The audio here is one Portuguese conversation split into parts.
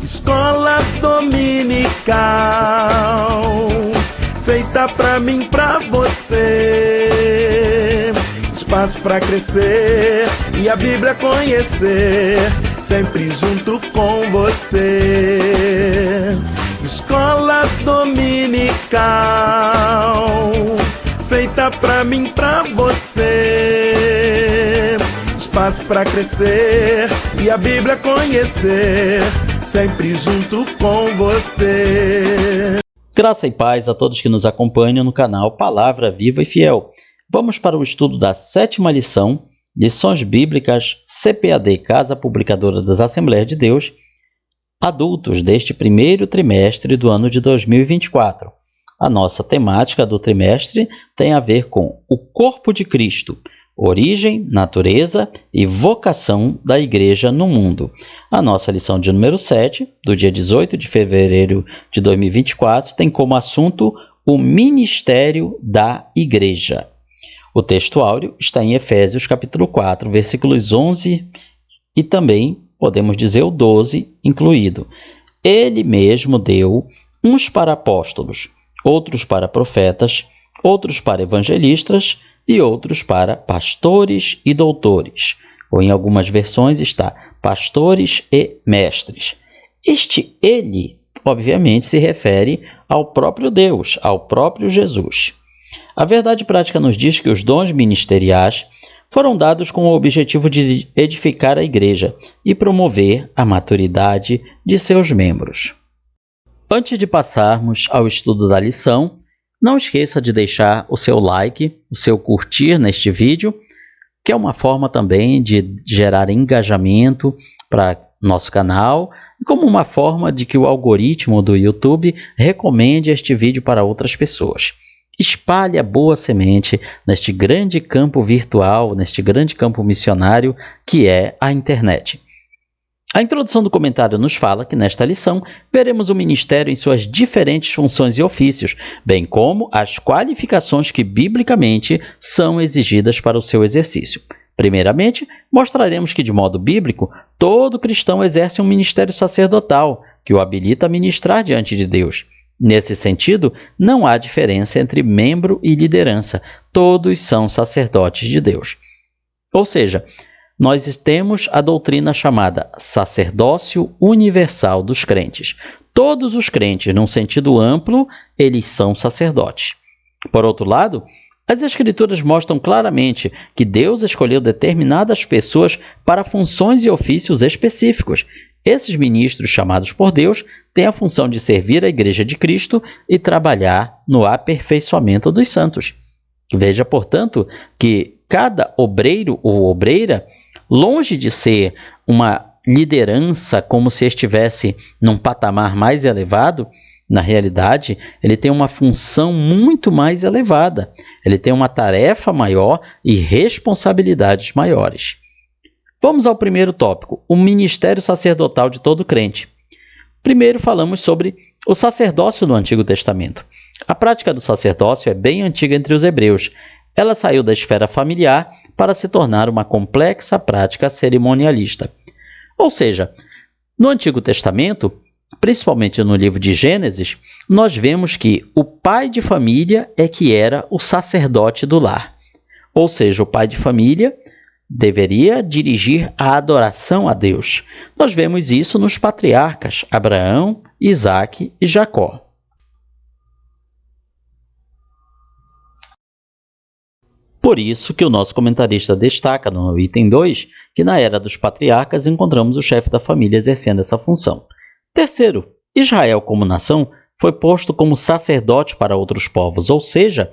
Escola dominical, feita pra mim, pra você. Espaço pra crescer e a Bíblia conhecer, sempre junto com você. Escola dominical, feita pra mim, pra você. Espaço pra crescer e a Bíblia conhecer, sempre junto com você. Graça e paz a todos que nos acompanham no canal Palavra Viva e Fiel. Vamos para o estudo da 7ª lição, Lições Bíblicas CPAD, Casa Publicadora das Assembleias de Deus, adultos deste primeiro trimestre do ano de 2024. A nossa temática do trimestre tem a ver com o corpo de Cristo, origem, natureza e vocação da Igreja no mundo. A nossa lição de número 7, do dia 18 de fevereiro de 2024, tem como assunto o ministério da Igreja. O texto áureo está em Efésios capítulo 4, versículos 11 e também, podemos dizer, o 12 incluído. Ele mesmo deu uns para apóstolos, outros para profetas, outros para evangelistas e outros para pastores e doutores. Ou em algumas versões está pastores e mestres. Este ele, obviamente, se refere ao próprio Deus, ao próprio Jesus. A verdade prática nos diz que os dons ministeriais foram dados com o objetivo de edificar a igreja e promover a maturidade de seus membros. Antes de passarmos ao estudo da lição, não esqueça de deixar o seu like, o seu curtir neste vídeo, que é uma forma também de gerar engajamento para nosso canal e como uma forma de que o algoritmo do YouTube recomende este vídeo para outras pessoas. Espalhe a boa semente neste grande campo virtual, neste grande campo missionário que é a internet. A introdução do comentário nos fala que nesta lição veremos o ministério em suas diferentes funções e ofícios, bem como as qualificações que biblicamente são exigidas para o seu exercício. Primeiramente, mostraremos que, de modo bíblico, todo cristão exerce um ministério sacerdotal que o habilita a ministrar diante de Deus. Nesse sentido, não há diferença entre membro e liderança, todos são sacerdotes de Deus. Ou seja, nós temos a doutrina chamada sacerdócio universal dos crentes. Todos os crentes, num sentido amplo, eles são sacerdotes. Por outro lado, as Escrituras mostram claramente que Deus escolheu determinadas pessoas para funções e ofícios específicos. Esses ministros chamados por Deus têm a função de servir a Igreja de Cristo e trabalhar no aperfeiçoamento dos santos. Veja, portanto, que cada obreiro ou obreira, longe de ser uma liderança como se estivesse num patamar mais elevado, na realidade, ele tem uma função muito mais elevada. Ele tem uma tarefa maior e responsabilidades maiores. Vamos ao primeiro tópico, o ministério sacerdotal de todo crente. Primeiro falamos sobre o sacerdócio no Antigo Testamento. A prática do sacerdócio é bem antiga entre os hebreus. Ela saiu da esfera familiar para se tornar uma complexa prática cerimonialista. Ou seja, no Antigo Testamento, principalmente no livro de Gênesis, nós vemos que o pai de família é que era o sacerdote do lar. Ou seja, o pai de família deveria dirigir a adoração a Deus. Nós vemos isso nos patriarcas Abraão, Isaque e Jacó. Por isso que o nosso comentarista destaca no item 2 que na era dos patriarcas encontramos o chefe da família exercendo essa função. Terceiro, Israel como nação foi posto como sacerdote para outros povos, ou seja,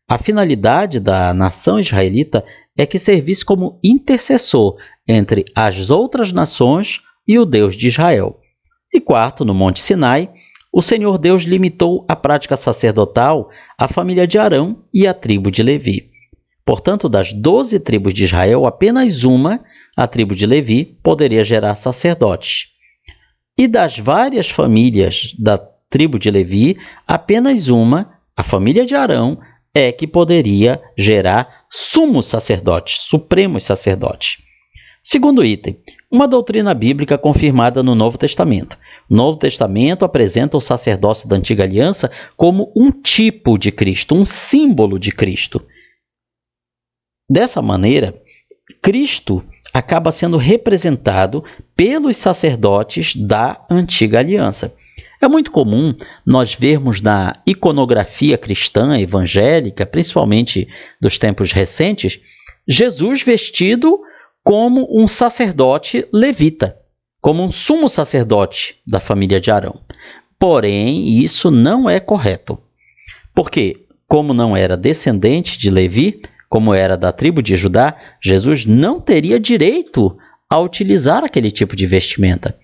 a finalidade da nação israelita é que servisse como intercessor entre as outras nações e o Deus de Israel. E quarto, no Monte Sinai, o Senhor Deus limitou a prática sacerdotal à família de Arão e à tribo de Levi. Portanto, das 12 tribos de Israel, apenas uma, a tribo de Levi, poderia gerar sacerdotes. E das várias famílias da tribo de Levi, apenas uma, a família de Arão, é que poderia gerar sumos sacerdotes, supremos sacerdotes. Segundo item, uma doutrina bíblica confirmada no Novo Testamento. O Novo Testamento apresenta o sacerdócio da Antiga Aliança como um tipo de Cristo, um símbolo de Cristo. Dessa maneira, Cristo acaba sendo representado pelos sacerdotes da Antiga Aliança. É muito comum nós vermos na iconografia cristã evangélica, principalmente dos tempos recentes, Jesus vestido como um sacerdote levita, como um sumo sacerdote da família de Arão. Porém, isso não é correto. Porque, como não era descendente de Levi, como era da tribo de Judá, Jesus não teria direito a utilizar aquele tipo de vestimenta.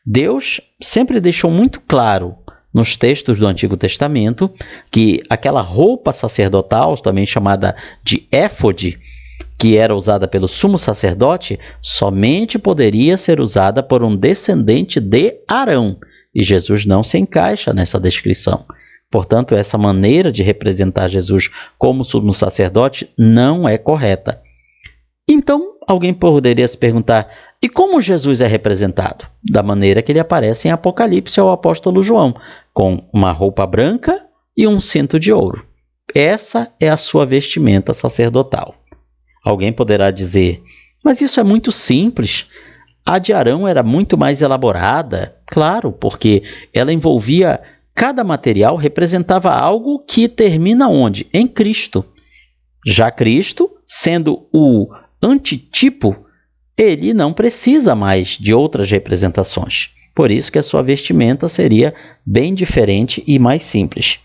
Deus sempre deixou muito claro nos textos do Antigo Testamento que aquela roupa sacerdotal, também chamada de éfode, que era usada pelo sumo sacerdote, somente poderia ser usada por um descendente de Arão. E Jesus não se encaixa nessa descrição. Portanto, essa maneira de representar Jesus como sumo sacerdote não é correta. Então, alguém poderia se perguntar, e como Jesus é representado? Da maneira que ele aparece em Apocalipse ao apóstolo João, com uma roupa branca e um cinto de ouro. Essa é a sua vestimenta sacerdotal. Alguém poderá dizer, mas isso é muito simples. A de Arão era muito mais elaborada. Claro, porque ela envolvia cada material, representava algo que termina onde? Em Cristo. Já Cristo, sendo o antitipo, ele não precisa mais de outras representações. Por isso que a sua vestimenta seria bem diferente e mais simples.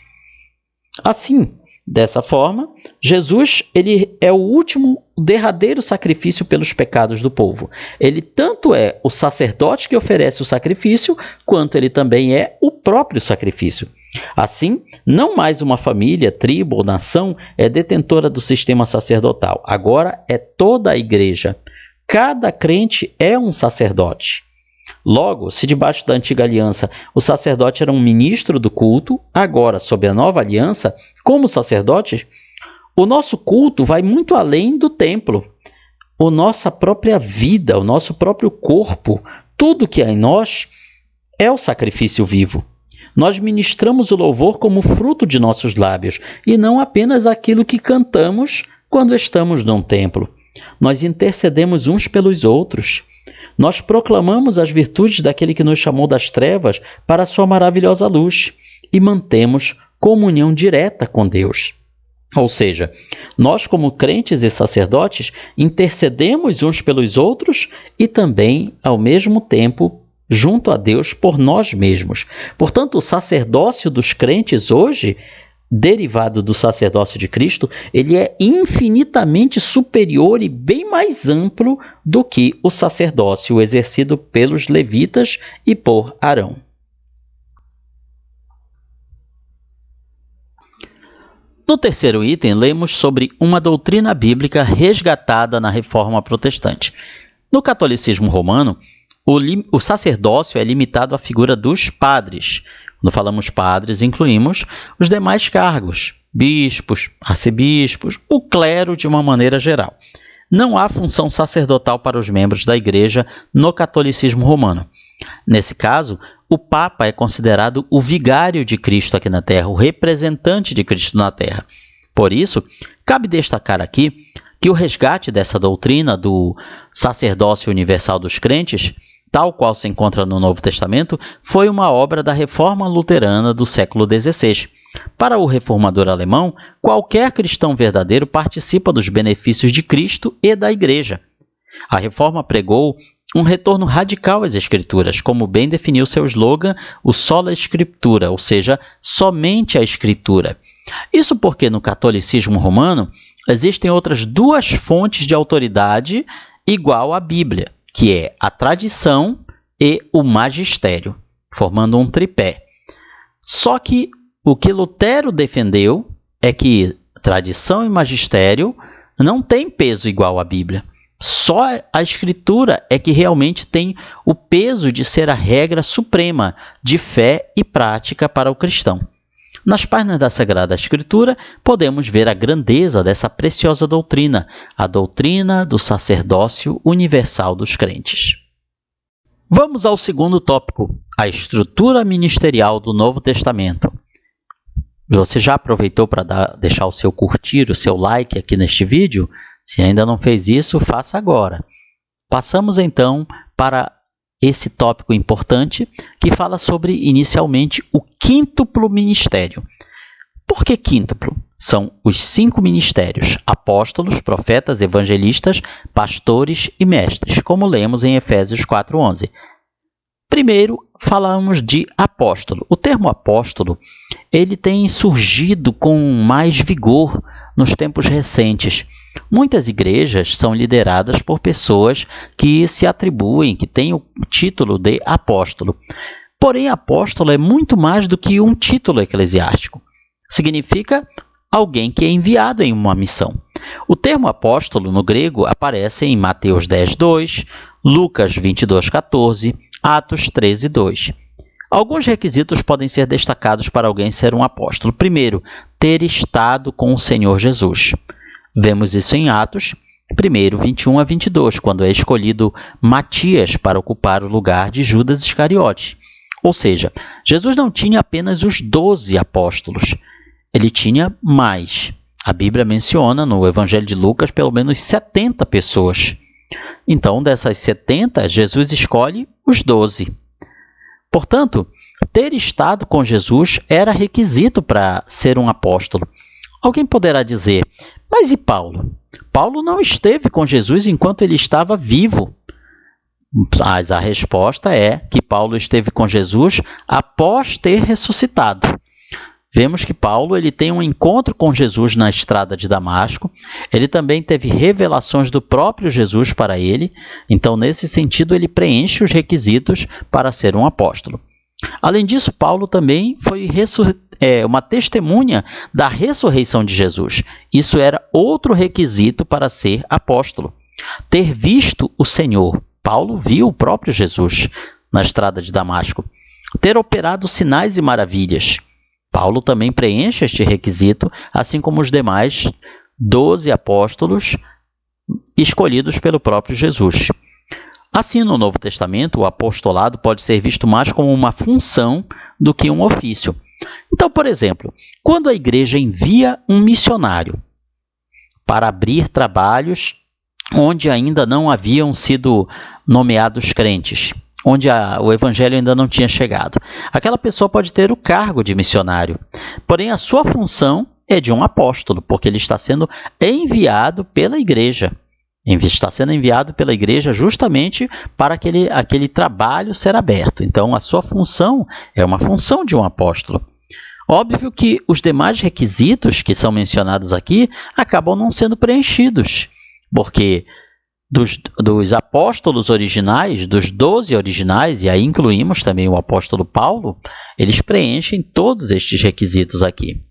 Assim, dessa forma, Jesus ele é o derradeiro sacrifício pelos pecados do povo. Ele tanto é o sacerdote que oferece o sacrifício, quanto ele também é o próprio sacrifício. Assim, não mais uma família, tribo ou nação é detentora do sistema sacerdotal. Agora é toda a igreja. Cada crente é um sacerdote. Logo, se debaixo da antiga aliança o sacerdote era um ministro do culto, agora, sob a nova aliança, como sacerdote, o nosso culto vai muito além do templo. A nossa própria vida, o nosso próprio corpo, tudo que há em nós é o sacrifício vivo. Nós ministramos o louvor como fruto de nossos lábios e não apenas aquilo que cantamos quando estamos num templo. Nós intercedemos uns pelos outros. Nós proclamamos as virtudes daquele que nos chamou das trevas para a sua maravilhosa luz e mantemos comunhão direta com Deus. Ou seja, nós como crentes e sacerdotes intercedemos uns pelos outros e também, ao mesmo tempo, junto a Deus por nós mesmos. Portanto, o sacerdócio dos crentes hoje, derivado do sacerdócio de Cristo, ele é infinitamente superior e bem mais amplo do que o sacerdócio exercido pelos levitas e por Arão. No terceiro item, lemos sobre uma doutrina bíblica resgatada na Reforma Protestante. No catolicismo romano, o sacerdócio é limitado à figura dos padres. Quando falamos padres, incluímos os demais cargos, bispos, arcebispos, o clero de uma maneira geral. Não há função sacerdotal para os membros da igreja no catolicismo romano. Nesse caso, o Papa é considerado o vigário de Cristo aqui na Terra, o representante de Cristo na Terra. Por isso, cabe destacar aqui que o resgate dessa doutrina do sacerdócio universal dos crentes, tal qual se encontra no Novo Testamento, foi uma obra da Reforma Luterana do século XVI. Para o reformador alemão, qualquer cristão verdadeiro participa dos benefícios de Cristo e da Igreja. A Reforma pregou um retorno radical às Escrituras, como bem definiu seu slogan, o sola Scriptura, ou seja, somente a Escritura. Isso porque no catolicismo romano existem outras duas fontes de autoridade igual à Bíblia, que é a tradição e o magistério, formando um tripé. Só que o que Lutero defendeu é que tradição e magistério não têm peso igual à Bíblia. Só a Escritura é que realmente tem o peso de ser a regra suprema de fé e prática para o cristão. Nas páginas da Sagrada Escritura, podemos ver a grandeza dessa preciosa doutrina, a doutrina do sacerdócio universal dos crentes. Vamos ao segundo tópico, a estrutura ministerial do Novo Testamento. Você já aproveitou para deixar o seu curtir, o seu like aqui neste vídeo? Se ainda não fez isso, faça agora. Passamos então para esse tópico importante que fala sobre, inicialmente, o quíntuplo ministério. Por que quíntuplo? São os 5 ministérios: apóstolos, profetas, evangelistas, pastores e mestres, como lemos em Efésios 4:11. Primeiro, falamos de apóstolo. O termo apóstolo, ele tem surgido com mais vigor nos tempos recentes. Muitas igrejas são lideradas por pessoas que se atribuem, que têm o título de apóstolo. Porém, apóstolo é muito mais do que um título eclesiástico. Significa alguém que é enviado em uma missão. O termo apóstolo no grego aparece em Mateus 10:2, Lucas 22:14, Atos 13:2. Alguns requisitos podem ser destacados para alguém ser um apóstolo. Primeiro, ter estado com o Senhor Jesus. Vemos isso em Atos 1, 21 a 22, quando é escolhido Matias para ocupar o lugar de Judas Iscariote. Ou seja, Jesus não tinha apenas os 12 apóstolos, ele tinha mais. A Bíblia menciona no Evangelho de Lucas pelo menos 70 pessoas. Então, dessas 70, Jesus escolhe os 12. Portanto, ter estado com Jesus era requisito para ser um apóstolo. Alguém poderá dizer, mas e Paulo? Paulo não esteve com Jesus enquanto ele estava vivo. Mas a resposta é que Paulo esteve com Jesus após ter ressuscitado. Vemos que Paulo ele tem um encontro com Jesus na estrada de Damasco. Ele também teve revelações do próprio Jesus para ele. Então, nesse sentido, ele preenche os requisitos para ser um apóstolo. Além disso, Paulo também foi uma testemunha da ressurreição de Jesus. Isso era outro requisito para ser apóstolo. Ter visto o Senhor. Paulo viu o próprio Jesus na estrada de Damasco. Ter operado sinais e maravilhas. Paulo também preenche este requisito, assim como os demais 12 apóstolos escolhidos pelo próprio Jesus. Assim, no Novo Testamento, o apostolado pode ser visto mais como uma função do que um ofício. Então, por exemplo, quando a igreja envia um missionário para abrir trabalhos onde ainda não haviam sido nomeados crentes, onde o evangelho ainda não tinha chegado, aquela pessoa pode ter o cargo de missionário, porém a sua função é de um apóstolo, porque ele está sendo enviado pela igreja. Está sendo enviado pela igreja justamente para aquele trabalho ser aberto. Então, a sua função é uma função de um apóstolo. Óbvio que os demais requisitos que são mencionados aqui acabam não sendo preenchidos, porque dos apóstolos originais, dos 12 originais, e aí incluímos também o apóstolo Paulo, eles preenchem todos estes requisitos aqui.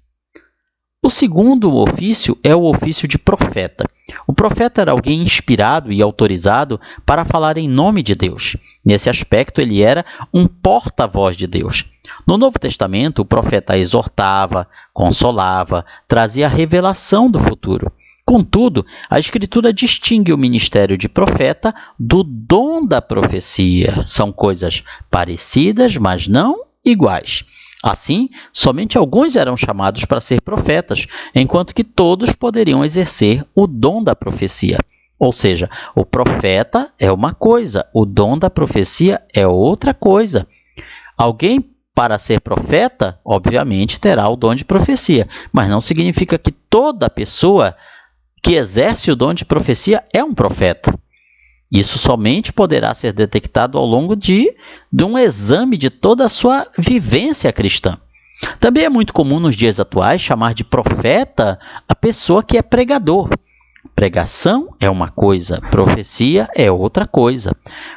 O segundo ofício é o ofício de profeta. O profeta era alguém inspirado e autorizado para falar em nome de Deus. Nesse aspecto, ele era um porta-voz de Deus. No Novo Testamento, o profeta exortava, consolava, trazia a revelação do futuro. Contudo, a Escritura distingue o ministério de profeta do dom da profecia. São coisas parecidas, mas não iguais. Assim, somente alguns eram chamados para ser profetas, enquanto que todos poderiam exercer o dom da profecia. Ou seja, o profeta é uma coisa, o dom da profecia é outra coisa. Alguém, para ser profeta, obviamente terá o dom de profecia, mas não significa que toda pessoa que exerce o dom de profecia é um profeta. Isso somente poderá ser detectado ao longo de um exame de toda a sua vivência cristã. Também é muito comum nos dias atuais chamar de profeta a pessoa que é pregador. Pregação é uma coisa, profecia é outra coisa.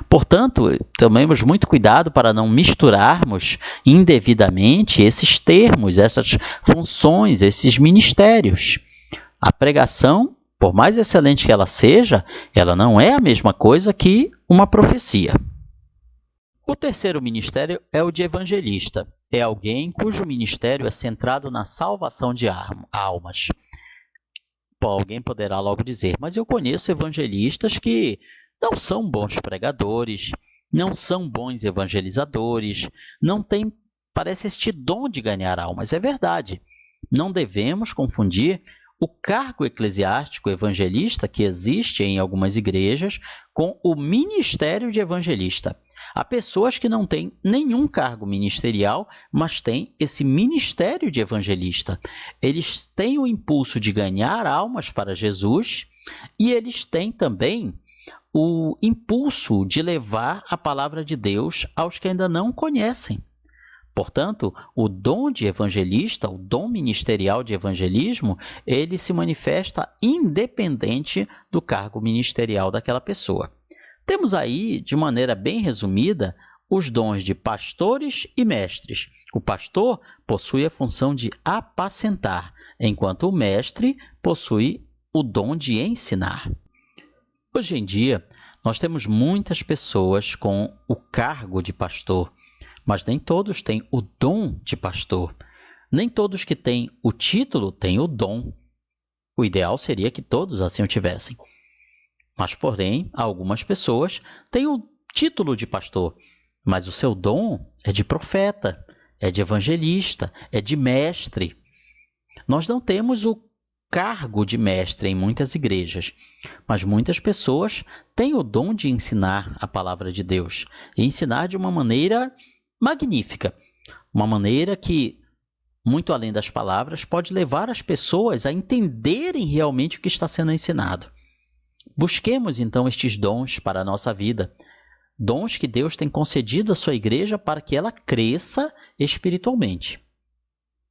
Portanto, tomemos muito cuidado para não misturarmos indevidamente esses termos, essas funções, esses ministérios. A pregação, por mais excelente que ela seja, ela não é a mesma coisa que uma profecia. O terceiro ministério é o de evangelista. É alguém cujo ministério é centrado na salvação de almas. Alguém poderá logo dizer, mas eu conheço evangelistas que não são bons pregadores, não são bons evangelizadores, não têm, parece, este dom de ganhar almas. É verdade. Não devemos confundir o cargo eclesiástico evangelista que existe em algumas igrejas com o ministério de evangelista. Há pessoas que não têm nenhum cargo ministerial, mas têm esse ministério de evangelista. Eles têm o impulso de ganhar almas para Jesus e eles têm também o impulso de levar a palavra de Deus aos que ainda não conhecem. Portanto, o dom de evangelista, o dom ministerial de evangelismo, ele se manifesta independente do cargo ministerial daquela pessoa. Temos aí, de maneira bem resumida, os dons de pastores e mestres. O pastor possui a função de apacentar, enquanto o mestre possui o dom de ensinar. Hoje em dia, nós temos muitas pessoas com o cargo de pastor, mas nem todos têm o dom de pastor. Nem todos que têm o título têm o dom. O ideal seria que todos assim o tivessem. Mas, porém, algumas pessoas têm o título de pastor, mas o seu dom é de profeta, é de evangelista, é de mestre. Nós não temos o cargo de mestre em muitas igrejas, mas muitas pessoas têm o dom de ensinar a palavra de Deus e ensinar de uma maneira magnífica, uma maneira que, muito além das palavras, pode levar as pessoas a entenderem realmente o que está sendo ensinado. Busquemos, então, estes dons para a nossa vida, dons que Deus tem concedido à sua igreja para que ela cresça espiritualmente.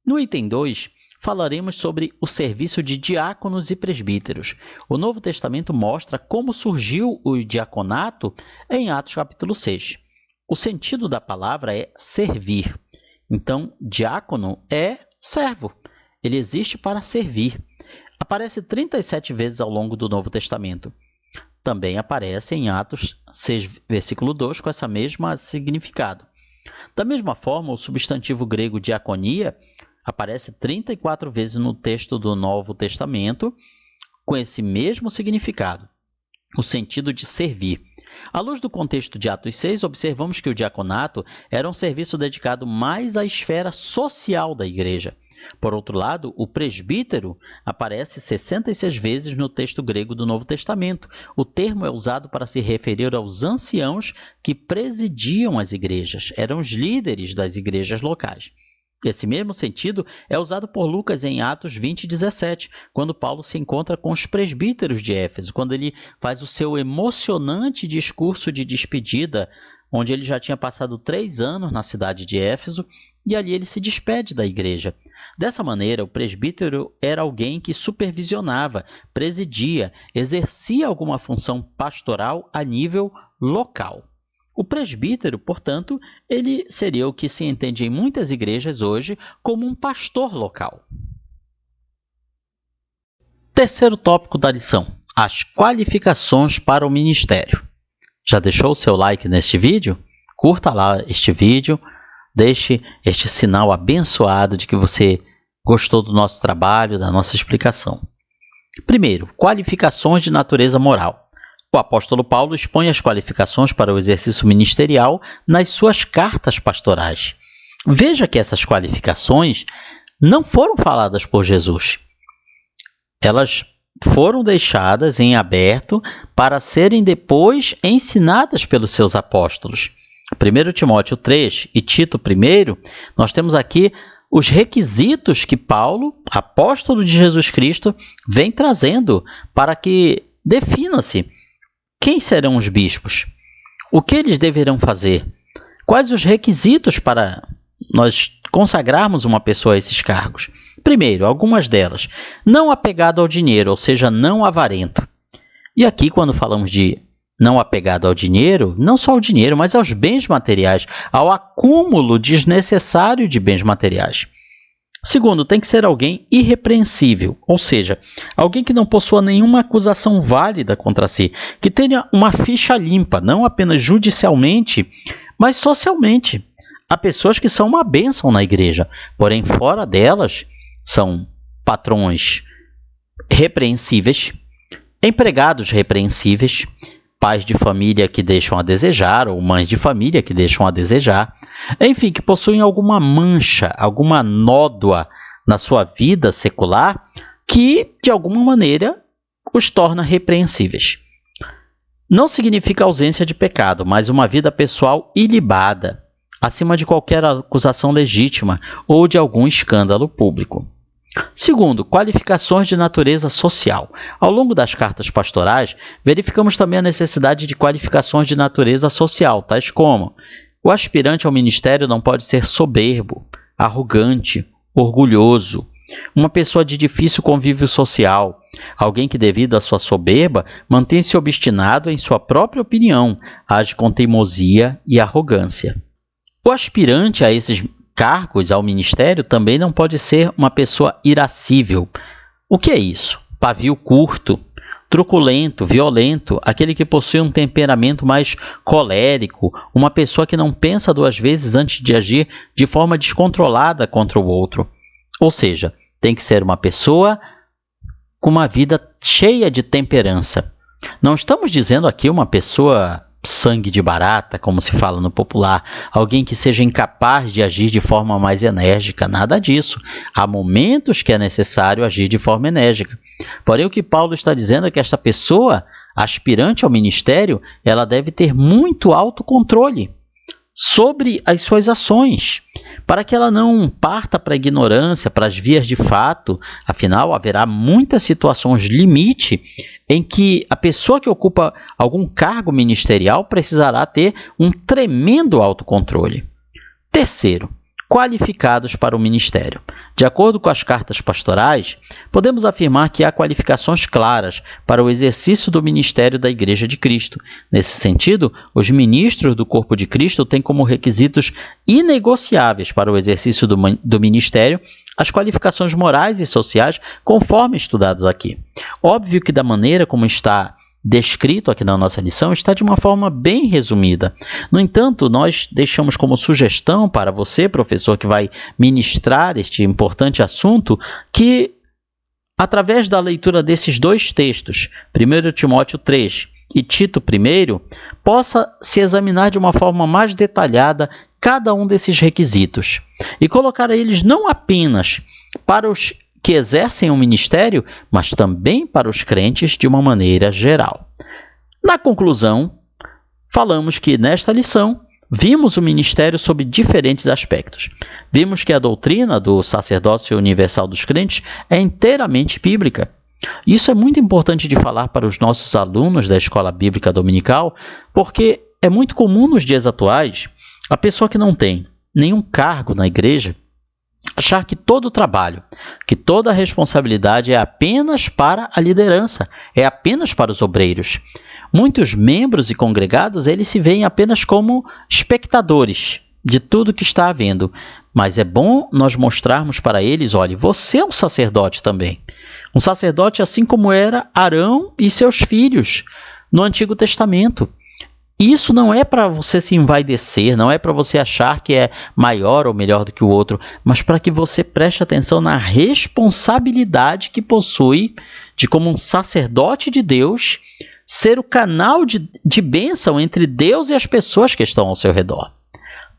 No item 2, falaremos sobre o serviço de diáconos e presbíteros. O Novo Testamento mostra como surgiu o diaconato em Atos capítulo 6. O sentido da palavra é servir. Então, diácono é servo. Ele existe para servir. Aparece 37 vezes ao longo do Novo Testamento. Também aparece em Atos 6, versículo 2, com essa mesma significado. Da mesma forma, o substantivo grego diaconia aparece 34 vezes no texto do Novo Testamento, com esse mesmo significado, o sentido de servir. À luz do contexto de Atos 6, observamos que o diaconato era um serviço dedicado mais à esfera social da igreja. Por outro lado, o presbítero aparece 66 vezes no texto grego do Novo Testamento. O termo é usado para se referir aos anciãos que presidiam as igrejas, eram os líderes das igrejas locais. Esse mesmo sentido é usado por Lucas em Atos 20:17, quando Paulo se encontra com os presbíteros de Éfeso, quando ele faz o seu emocionante discurso de despedida, onde ele já tinha passado 3 anos na cidade de Éfeso, e ali ele se despede da igreja. Dessa maneira, o presbítero era alguém que supervisionava, presidia, exercia alguma função pastoral a nível local. O presbítero, portanto, ele seria o que se entende em muitas igrejas hoje como um pastor local. Terceiro tópico da lição: as qualificações para o ministério. Já deixou o seu like neste vídeo? Curta lá este vídeo, deixe este sinal abençoado de que você gostou do nosso trabalho, da nossa explicação. Primeiro, qualificações de natureza moral. O apóstolo Paulo expõe as qualificações para o exercício ministerial nas suas cartas pastorais. Veja que essas qualificações não foram faladas por Jesus. Elas foram deixadas em aberto para serem depois ensinadas pelos seus apóstolos. 1 Timóteo 3 e Tito 1, nós temos aqui os requisitos que Paulo, apóstolo de Jesus Cristo, vem trazendo para que defina-se quem serão os bispos, o que eles deverão fazer, quais os requisitos para nós consagrarmos uma pessoa a esses cargos. Primeiro, algumas delas: não apegado ao dinheiro, ou seja, não avarento. E aqui, quando falamos de não apegado ao dinheiro, não só ao dinheiro, mas aos bens materiais, ao acúmulo desnecessário de bens materiais. Segundo, tem que ser alguém irrepreensível, ou seja, alguém que não possua nenhuma acusação válida contra si, que tenha uma ficha limpa, não apenas judicialmente, mas socialmente. Há pessoas que são uma bênção na igreja, porém fora delas são patrões repreensíveis, empregados repreensíveis, pais de família que deixam a desejar, ou mães de família que deixam a desejar, enfim, que possuem alguma mancha, alguma nódoa na sua vida secular que, de alguma maneira, os torna repreensíveis. Não significa ausência de pecado, mas uma vida pessoal ilibada, acima de qualquer acusação legítima ou de algum escândalo público. Segundo, qualificações de natureza social. Ao longo das cartas pastorais, verificamos também a necessidade de qualificações de natureza social, tais como: o aspirante ao ministério não pode ser soberbo, arrogante, orgulhoso, uma pessoa de difícil convívio social, alguém que, devido à sua soberba, mantém-se obstinado em sua própria opinião, age com teimosia e arrogância. O aspirante a esses cargos ao ministério também não pode ser uma pessoa irascível. O que é isso? Pavio curto, truculento, violento, aquele que possui um temperamento mais colérico, uma pessoa que não pensa duas vezes antes de agir de forma descontrolada contra o outro. Ou seja, tem que ser uma pessoa com uma vida cheia de temperança. Não estamos dizendo aqui uma pessoa sangue de barata, como se fala no popular, alguém que seja incapaz de agir de forma mais enérgica, nada disso. Há momentos que é necessário agir de forma enérgica. Porém, o que Paulo está dizendo é que esta pessoa, aspirante ao ministério, ela deve ter muito autocontrole sobre as suas ações, para que ela não parta para a ignorância, para as vias de fato. Afinal, haverá muitas situações limite em que a pessoa que ocupa algum cargo ministerial precisará ter um tremendo autocontrole. Terceiro, qualificados para o ministério. De acordo com as cartas pastorais, podemos afirmar que há qualificações claras para o exercício do ministério da Igreja de Cristo. Nesse sentido, os ministros do corpo de Cristo têm como requisitos inegociáveis para o exercício do ministério as qualificações morais e sociais, conforme estudados aqui. Óbvio que da maneira como está descrito aqui na nossa lição, está de uma forma bem resumida. No entanto, nós deixamos como sugestão para você, professor, que vai ministrar este importante assunto, que através da leitura desses dois textos, 1 Timóteo 3 e Tito 1, possa se examinar de uma forma mais detalhada cada um desses requisitos e colocar eles não apenas para os que exercem o ministério, mas também para os crentes de uma maneira geral. Na conclusão, falamos que nesta lição vimos o ministério sob diferentes aspectos. Vimos que a doutrina do sacerdócio universal dos crentes é inteiramente bíblica. Isso é muito importante de falar para os nossos alunos da escola bíblica dominical, porque é muito comum nos dias atuais a pessoa que não tem nenhum cargo na igreja achar que todo o trabalho, que toda a responsabilidade é apenas para a liderança, é apenas para os obreiros. Muitos membros e congregados, eles se veem apenas como espectadores de tudo que está havendo. Mas é bom nós mostrarmos para eles, olha, você é um sacerdote também. Um sacerdote assim como era Arão e seus filhos no Antigo Testamento. Isso não é para você se envaidecer, não é para você achar que é maior ou melhor do que o outro, mas para que você preste atenção na responsabilidade que possui de, como um sacerdote de Deus, ser o canal de bênção entre Deus e as pessoas que estão ao seu redor.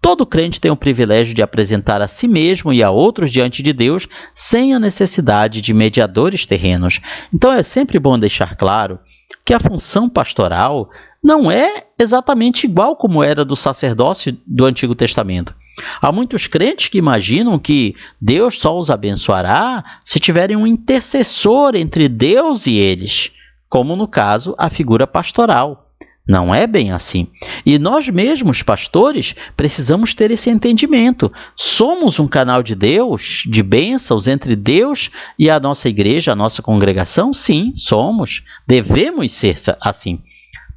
Todo crente tem o privilégio de apresentar a si mesmo e a outros diante de Deus sem a necessidade de mediadores terrenos. Então é sempre bom deixar claro que a função pastoral não é exatamente igual como era do sacerdócio do Antigo Testamento. Há muitos crentes que imaginam que Deus só os abençoará se tiverem um intercessor entre Deus e eles, como no caso a figura pastoral. Não é bem assim. E nós mesmos, pastores, precisamos ter esse entendimento. Somos um canal de Deus, de bênçãos entre Deus e a nossa igreja, a nossa congregação? Sim, somos. Devemos ser assim.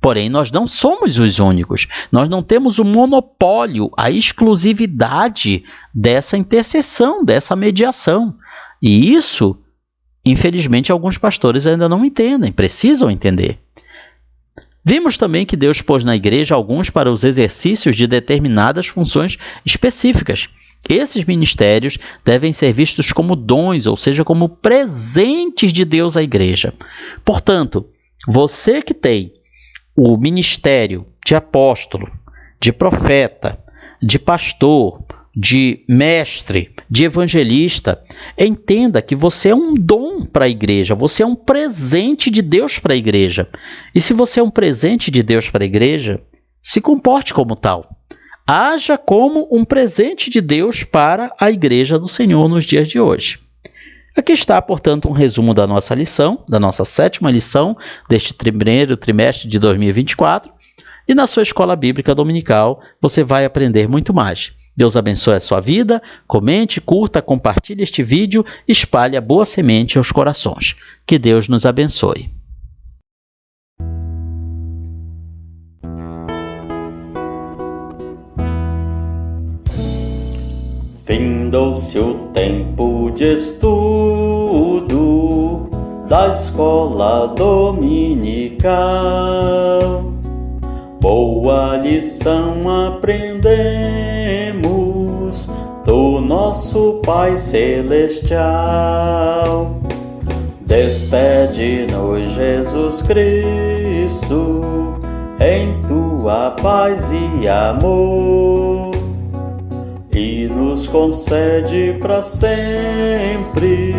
Porém, nós não somos os únicos. Nós não temos o monopólio, a exclusividade dessa intercessão, dessa mediação. E isso, infelizmente, alguns pastores ainda não entendem, precisam entender. Vimos também que Deus pôs na igreja alguns para os exercícios de determinadas funções específicas. Esses ministérios devem ser vistos como dons, ou seja, como presentes de Deus à igreja. Portanto, você que tem o ministério de apóstolo, de profeta, de pastor, de mestre, de evangelista, entenda que você é um dom para a igreja, você é um presente de Deus para a igreja. E se você é um presente de Deus para a igreja, se comporte como tal. Haja como um presente de Deus para a igreja do Senhor nos dias de hoje. Aqui está, portanto, um resumo da nossa lição, da nossa 7ª lição deste primeiro trimestre de 2024. E na sua escola bíblica dominical você vai aprender muito mais. Deus abençoe a sua vida, comente, curta, compartilhe este vídeo, espalhe a boa semente aos corações. Que Deus nos abençoe. Findou-se o tempo de estudo da escola dominical. Boa lição aprendemos do nosso Pai Celestial. Despede-nos, Jesus Cristo, em tua paz e amor, e nos concede para sempre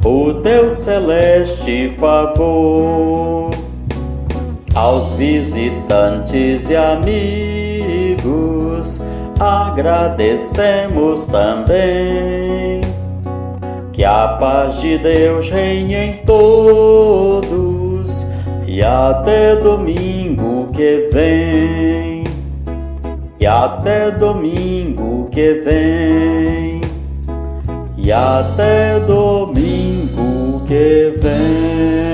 o teu celeste favor. Aos visitantes e amigos agradecemos também. Que a paz de Deus reine em todos e até domingo que vem. E até domingo que vem. E até domingo que vem.